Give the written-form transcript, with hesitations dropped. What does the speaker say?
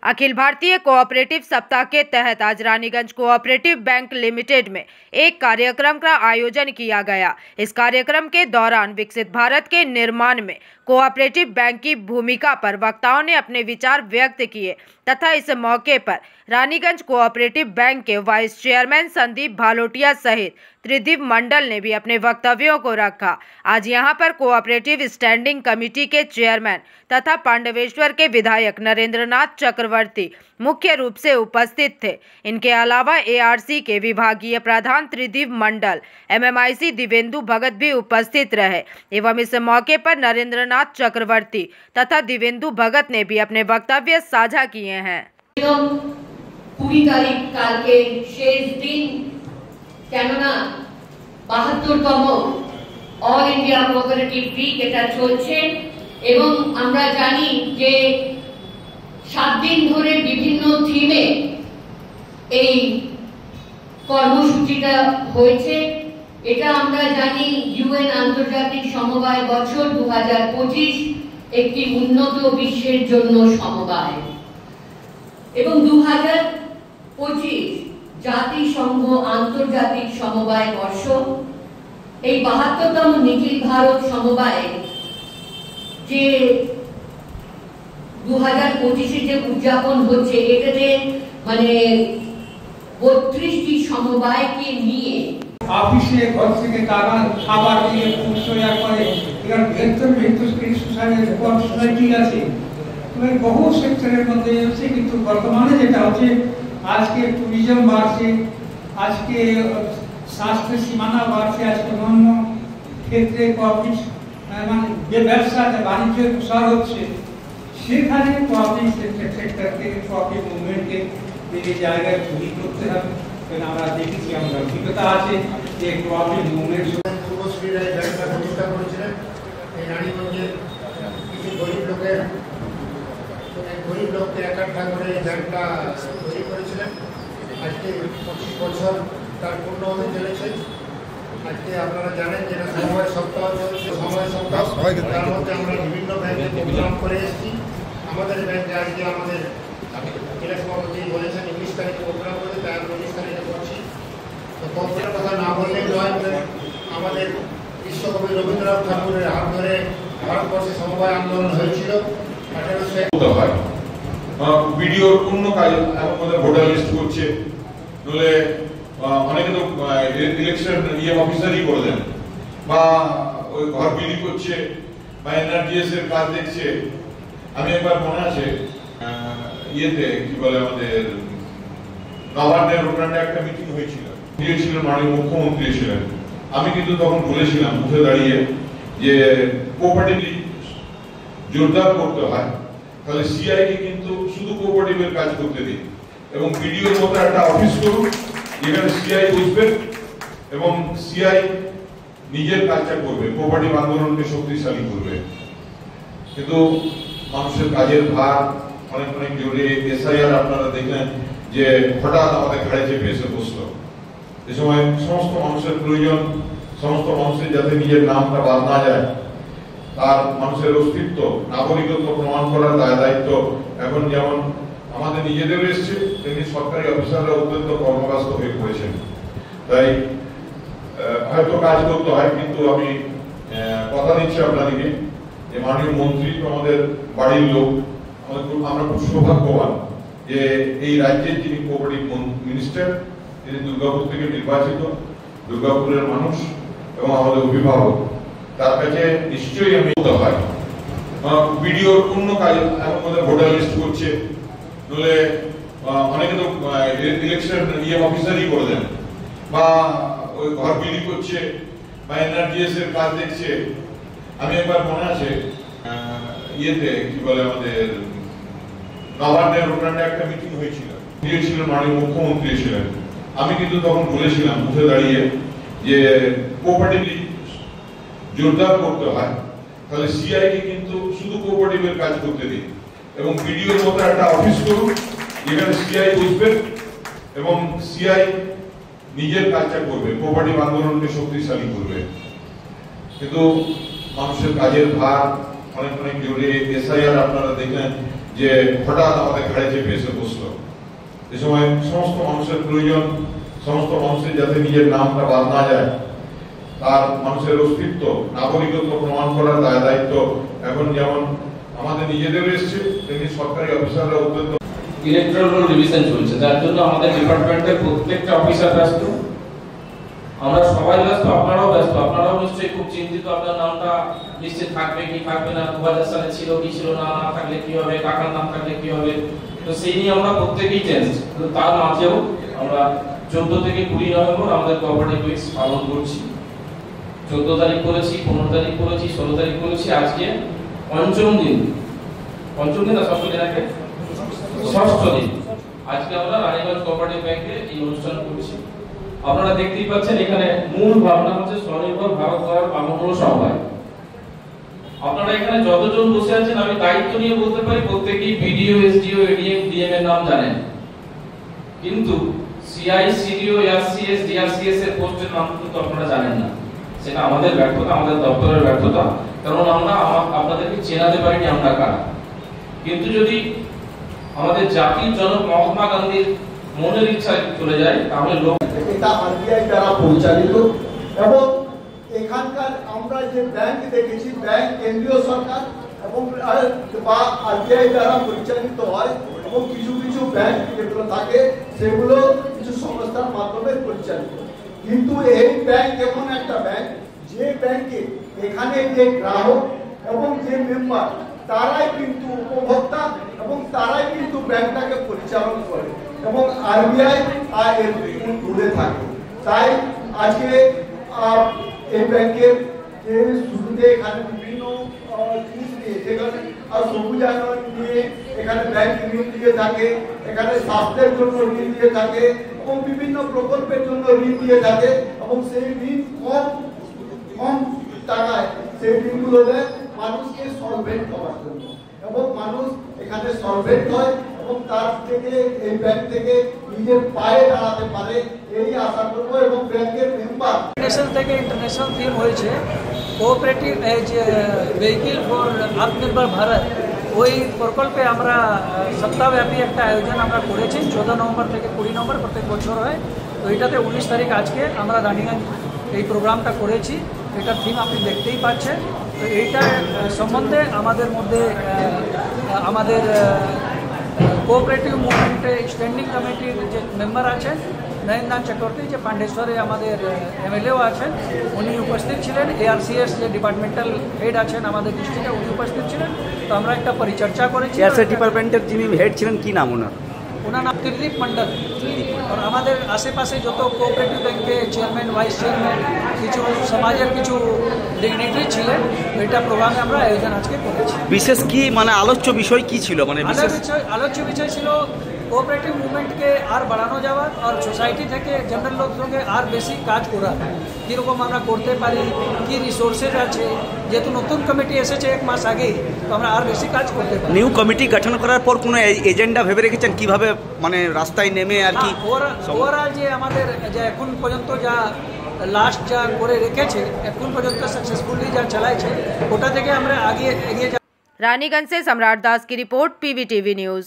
Akhil Bharatiya cooperative सप्ताह के तहत आज रानीगंज कोऑपरेटिव बैंक लिमिटेड में एक कार्यक्रम का आयोजन किया गया। इस कार्यक्रम के दौरान विकसित भारत के निर्माण में कोऑपरेटिव बैंक की भूमिका पर वक्ताओं ने अपने विचार व्यक्त किए तथा इस मौके पर रानीगंज कोऑपरेटिव बैंक के वाइस चेयरमैन संदीप भालोटिया सहित त्रिदीप मंडल ने भी अपने वक्तव्यों को रखा। आज यहां पर कोऑपरेटिव स्टैंडिंग कमेटी के चेयरमैन तथा पांडवेश्वर के विधायक नरेंद्रनाथ चक्रवर्ती मुख्य रूप से उपस्थित थे। इनके अलावा एआरसी के विभागीय प्रधान त्रिदीप मंडल, एमएमआईसी दिवेंदु भगत भी उपस्थित रहे एवं इस मौके पर नरेंद्रनाथ चक्रवर्ती तथा दिवेंदु भगत ने भी अपने वक्तव्य साझा किए हैं। 20 तारीख काल के शेष दिन কেননা 72তম অল ইন্ডিয়া কোঅপারেটিভ উইক এটা চলছে এবং আমরা জানি যে 7 দিন ধরে বিভিন্ন থিমে এই কর্মসূচিটা হয়েছে। এটা আমরা জানি ইউএন আন্তর্জাতিক সমবায় বছর 2025 একটি উন্নত বিশ্বের জন্য সমবায় এবং 2025 জাতিসংঘ আন্তর্জাতিক সমবায় বর্ষ। এই 72তম নিখিল ভারত সমবায় যে 2025 যে উদযাপন হচ্ছে এটাতে মানে 32টি সমবায়কে নিয়ে অফিসে ঘর থেকে খাবার দিয়ে পরিষ্কার করে এখানে ভেতর সোসাইটি আছে বহু সেক্টরের মধ্যে আছে। কিন্তু বর্তমানে যেটা হচ্ছে আজকে ট্যুরিজম বাড়ছে, আজকে স্বাস্থ্য সীমানা বাড়ছে, আজকে অন্যান্য ক্ষেত্রে কোঅপারেটিভ মানে যে ব্যবসা বাণিজ্য প্রসার হচ্ছে সেখানে কোঅপারেটিভ সেক্টরকে কোঅপারেটিভ মুভমেন্টকে এই জায়গায় তৈরি করতে হবে। আমরা দেখেছি, আমরা অভিজ্ঞতা আছে যে কোঅপারেটিভ মুভমেন্ট যুবশ্রীরা এই ব্যাংকটা প্রতিষ্ঠা করেছিলেন। এই রানীগঞ্জের কিছু গরিব লোককে একাঠা করে এই ব্যাংকটা তৈরি করেছিলেন। আজকে 25 বছর তার পূর্ণ হতে চলেছে। আজকে আপনারা জানেন যে সমবায় সপ্তাহ চলছে, সমবায় সপ্তাহ তার মধ্যে আমরা বিভিন্ন ব্যাংকে প্রোগ্রাম করে এসেছি। আমাদের ব্যাংকে আজকে আমাদের সভাপতি বলেছেন 19 তারিখে প্রোগ্রাম করে, তাই আমরা 19 তারিখে করছি। তো কম্পিউটার কথা না বললেই নয়, আমাদের বিশ্বকবি রবীন্দ্রনাথ ঠাকুরের হাত ধরে ভারতবর্ষে সমবায় আন্দোলন হয়েছিল। ভিডিওর অন্য কাজ আমাদের ভোটার লিস্ট করছে, নলে অনেকে তো ইলেকশন অফিসারই করে দেন বা ওই ঘর বিলি করছে বা এনআরডিএস এর কাজ দেখছে। আমি একবার মনে আছে ইয়েতে কি বলে আমাদের নবান্নের ওখানে একটা মিটিং হয়েছিল, ছিলেন মাননীয় মুখ্যমন্ত্রী ছিলেন। আমি কিন্তু তখন বলেছিলাম উঠে দাঁড়িয়ে যে কোঅপারেটিভ জোরদার করতে হয়, তাহলে সিআই কে কিন্তু শুধু কোঅপারেটিভের কাজ করতে দিন এবং বিডিওর মতো একটা অফিস করুন যেখানে সিআই বসবেন এবং সিআই নিজের কাজটা করবে, কোঅপারেটিভ আন্দোলনকে শক্তিশালী করবে। কিন্তু মানুষের কাজের ভার অনেক জোরে এসআইআর আপনারা দেখলেন যে হঠাৎ আমাদের ঘাড়ে চেপে এসে বসলো। এ সময় সমস্ত মানুষের প্রয়োজন, সমস্ত মানুষের যাতে নিজের নামটা বাদ না যায়, তার মানুষের অস্তিত্ব নাগরিকত্ব প্রমাণ করার দায়িত্ব এখন যেমন আমাদের নিজেদের এসছে, তেমনি সরকারি অফিসাররা অত্যন্ত কর্মব্যস্ত হয়ে পড়েছেন। তাই হয়তো কাজ করতে হয়, কিন্তু আমি কথা দিচ্ছি আপনাদেরকে যে মাননীয় মন্ত্রী তো আমাদের বাড়ির লোক, আমরা খুব সৌভাগ্যবান যে এই রাজ্যের যিনি কোঅপারেটিভ মিনিস্টার তিনি দুর্গাপুর থেকে নির্বাচিত, দুর্গাপুরের মানুষ এবং আমাদের অভিভাবক, তার কাছে নিশ্চয়ই আমি হয় ভিডিওর অন্য কাজ আমাদের ভোটার লিস্ট করছে, নলে অনেকে তো ইলেকশন অফিসারই করে দেন বা ওই ঘর বিলি করছে বা এনআরডিএস এর কাজ দেখছে। আমি একবার মনে আছে ইয়েতে কি বলে আমাদের নবান্নের ওখানে একটা মিটিং হয়েছিল, ছিলেন মাননীয় মুখ্যমন্ত্রী ছিলেন। আমি কিন্তু তখন বলেছিলাম উঠে দাঁড়িয়ে যে কোঅপারেটিভ জোরদার করতে হয়, তাহলে সিআই কে কিন্তু শুধু কোঅপারেটিভের কাজ করতে দিন এবং বিডিওর মতো একটা অফিস করুন যেখানে সিআই বসবেন এবং সিআই নিজের কাজটা করবে, কোঅপারেটিভ আন্দোলনকে শক্তিশালী করবে। কিন্তু মানুষের কাজের ভার অনেক জোরে এসআইআর আপনারা দেখলেন যে যে হঠাৎ আমাদের ঘাড়ে চেপে এসে বসলো। এ সময় সমস্ত মানুষের প্রয়োজন, সমস্ত মানুষের যাতে নিজের নামটা বাদ না যায়, তার মানুষের অস্তিত্ব, নাগরিকত্ব প্রমাণ করার দায়িত্ব এখন যেমন আমাদের নিজেদের এসছে, তেমনি সরকারি অফিসাররা অত্যন্ত ইলেকট্রাল রোল রিভিশন চলছে, যার জন্য আমাদের ডিপার্টমেন্টের প্রত্যেকটা অফিসার ব্যস্ত, আমরা সবাই ব্যস্ত, আপনারাও ব্যস্ত। আপনারাও নিশ্চয়ই খুব চিন্তিত, আপনার নামটা লিস্টে থাকবে কি থাকবে না, 2000 সালে ছিল কি ছিল না, না থাকলে কি হবে, কাকার নাম থাকলে কি হবে। তো সেই নিয়ে আমরা প্রত্যেকেই টেনসড। তো তার মাঝেও আমরা 14 থেকে 20 নভেম্বর আমাদের কোঅপারেটিভ উইকস পালন করছি। 14 তারিখ করেছি, 15 তারিখ করেছি, 16 তারিখ করেছি, আজকে পঞ্চম দিন না ষষ্ঠ দিন, আগে ষষ্ঠ দিন। আজকে আমরা রানীগঞ্জ কোঅপারেটিভ ব্যাংকে এই অনুষ্ঠান করছি। আপনারা দেখতেই পাচ্ছেন এখানে মূল ভাবনা হচ্ছে স্বনির্ভর ভারত গড়ার বামমূল সভায়। আপনারা এখানে যতজন বসে আছেন, আমি দায়িত্ব নিয়ে বলতে পারি প্রত্যেকেই বিডিও, এসডিও, এডিএম, ডিএম এর নাম জানেন, কিন্তু সিআই, সিডিও, এসসিএস, ডিআরসিএস এর পোস্টের নাম কিন্তু আপনারা জানেন না। সেটা আমাদের ব্যর্থতা, আমাদের দপ্তরের ব্যর্থতা, কারণ আমরা আপনাদেরকে চেনাতে পারিনি আমরা কারা। কিন্তু যদি আমাদের জাতির জনক মহাত্মা গান্ধীর মনের ইচ্ছা চলে যায়, তাহলে লোক এটা আরবিআই দ্বারা পরিচালিত। এবং এখানকার আমরা যে ব্যাংক দেখেছি, ব্যাংক কেন্দ্রীয় সরকার এবং বা আরবিআই দ্বারা পরিচালিত হয়, এবং কিছু কিছু ব্যাংক যেগুলো থাকে সেগুলো কিছু সংস্থার মাধ্যমে পরিচালিত। কিন্তু এই ব্যাংক এমন একটা ব্যাংক, যে ব্যাংকে এখানে যে গ্রাহক এবং যে মেম্বার, তারাই কিন্তু উপভোক্তা এবং তারাই কিন্তু ব্যাংকটাকে পরিচালনা করে, এবং আরবিআই আর এর দূরে থাকে। তাই আজকে এই ব্যাংকের যে শুরুতে এখানে বিভিন্ন জিনিস দিয়ে, যেখানে সবুজায়ন দিয়ে এখানে ব্যাংক ঋণ দিয়ে থাকে, এখানে স্বাস্থ্যের জন্য ঋণ দিয়ে থাকে, এবং বিভিন্ন প্রকল্পের জন্য ঋণ দিয়ে থাকে, এবং সেই ঋণ কম টাকায় সেই ঋণগুলো দেয় মানুষকে সলভেন্ট করার জন্য, এবং মানুষ এখানে সলভেন্ট হয় এবং তার থেকে এই ব্যাংক থেকে নিজের পায়ে দাঁড়াতে পারে, এই আশা করবো। এবং ব্যাংকের মেম্বার ন্যাশনাল থেকে ইন্টারন্যাশনাল থিম হয়েছে কোঅপারেটিভ এজ ভেহিকল ফর আত্মনির্ভর ভারত। ওই প্রকল্পে আমরা সপ্তাহব্যাপী একটা আয়োজন আমরা করেছি, 14 নভেম্বর থেকে 20 নভেম্বর প্রত্যেক বছর হয়। তো এটাতে 19 তারিখ আজকে আমরা রানীগঞ্জ এই প্রোগ্রামটা করেছি। এটার থিম আপনি দেখতেই পাচ্ছেন। তো এইটার সম্বন্ধে আমাদের মধ্যে আমাদের কোঅপারেটিভ মুভমেন্টে স্ট্যান্ডিং কমিটির যে মেম্বার আছেন নয়নদান চক্রবর্তী, যে পান্ডেশ্বরে আমাদের এমএলএও আছেন, উনি উপস্থিত ছিলেন। এআরসিএস যে ডিপার্টমেন্টাল হেড আছেন আমাদের ডিস্ট্রিক্টে, উনি উপস্থিত ছিলেন। তো আমরা একটা পরিচর্চা করেছি। এআরসিএস ডিপার্টমেন্টের যিনি হেড ছিলেন, কি নাম ওনার নাম ত্রিদীপ মন্ডল। আর আমাদের আশেপাশে যত কোঅপারেটিভ ব্যাংকে চেয়ারম্যান, ভাইস চেয়ারম্যান, কিছু সমাজের কিছু ডিগনিটারি ছিলেন, এটা প্রোগ্রামে আমরা আয়োজন আজকে করেছি। বিশেষ কি আলোচ্য বিষয় কি ছিল? আলোচ্য বিষয় ছিল কোঅপারেটিভ মুভমেন্টকে আর বাড়ানো যাওয়ার, আর সোসাইটি থেকে জেনারেল লোক সঙ্গে আর বেশি কাজ করার, কীরকম আমরা করতে পারি, কী রিসোর্সেস আছে। যেহেতু নতুন কমিটি এসেছে 1 মাস আগেই, তো আমরা আর বেশি কাজ করতে পারি। নিউ কমিটি গঠন করার পর কোনো এজেন্ডা ভেবে রেখেছেন কিভাবে রাস্তায় নেমে আর কি? ওভারঅল যে আমাদের যে এখন পর্যন্ত যা লাস্ট যা করে রেখেছে, এখন পর্যন্ত সাকসেসফুলি যা চালাইছে, ওটা থেকে আমরা আগে এগিয়ে। रानीगंज से सम्राट दास की रिपोर्ट, पीवीटीवी न्यूज।